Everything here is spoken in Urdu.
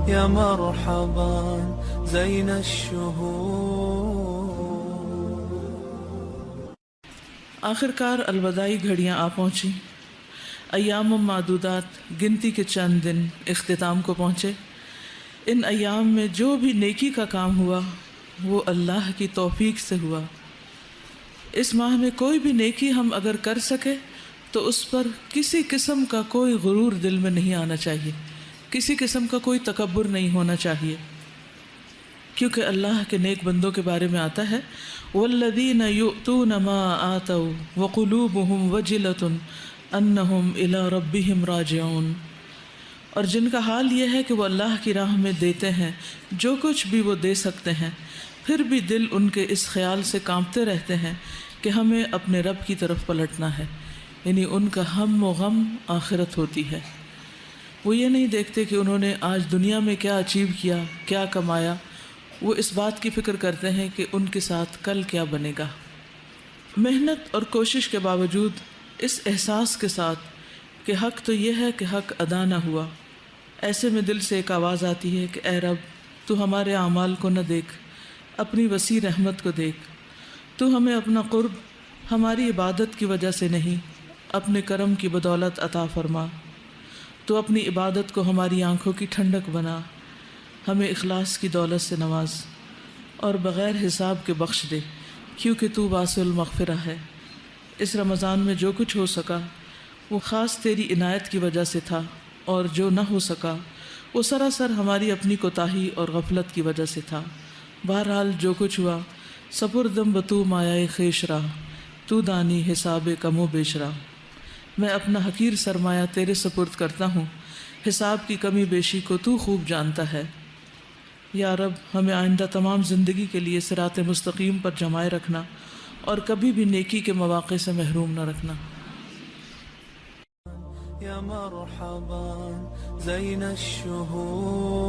يا مرحبا زين الشهور. آخر کار الوداعی گھڑیاں آ پہنچی. ایام معدودات، گنتی کے چند دن اختتام کو پہنچے. ان ایام میں جو بھی نیکی کا کام ہوا وہ اللہ کی توفیق سے ہوا. اس ماہ میں کوئی بھی نیکی ہم اگر کر سکے تو اس پر کسی قسم کا کوئی غرور دل میں نہیں آنا چاہیے، کسی قسم کا کوئی تکبر نہیں ہونا چاہیے، کیونکہ اللہ کے نیک بندوں کے بارے میں آتا ہے والذین یؤتون ما آتوا وقلوبهم وجلۃ انہم الی ربہم راجعون. اور جن کا حال یہ ہے کہ وہ اللہ کی راہ میں دیتے ہیں جو کچھ بھی وہ دے سکتے ہیں، پھر بھی دل ان کے اس خیال سے کانپتے رہتے ہیں کہ ہمیں اپنے رب کی طرف پلٹنا ہے. یعنی ان کا ہم و غم آخرت ہوتی ہے. وہ یہ نہیں دیکھتے کہ انہوں نے آج دنیا میں کیا اچیو کیا، کیا کمایا. وہ اس بات کی فکر کرتے ہیں کہ ان کے ساتھ کل کیا بنے گا. محنت اور کوشش کے باوجود اس احساس کے ساتھ کہ حق تو یہ ہے کہ حق ادا نہ ہوا، ایسے میں دل سے ایک آواز آتی ہے کہ اے رب تو ہمارے اعمال کو نہ دیکھ، اپنی وسیع رحمت کو دیکھ. تو ہمیں اپنا قرب ہماری عبادت کی وجہ سے نہیں، اپنے کرم کی بدولت عطا فرما. تو اپنی عبادت کو ہماری آنکھوں کی ٹھنڈک بنا، ہمیں اخلاص کی دولت سے نواز اور بغیر حساب کے بخش دے، کیونکہ تو واسع المغفرہ ہے. اس رمضان میں جو کچھ ہو سکا وہ خاص تیری عنایت کی وجہ سے تھا، اور جو نہ ہو سکا وہ سراسر ہماری اپنی کوتاہی اور غفلت کی وجہ سے تھا. بہرحال جو کچھ ہوا سپردم بتو مایہ خیش راہ، تو دانی حساب کم و بیش راہ. میں اپنا حقیر سرمایہ تیرے سپرد کرتا ہوں، حساب کی کمی بیشی کو تو خوب جانتا ہے. یا رب ہمیں آئندہ تمام زندگی کے لیے صراط مستقیم پر جمائے رکھنا اور کبھی بھی نیکی کے مواقع سے محروم نہ رکھنا. يا مرحبا زين الشهور.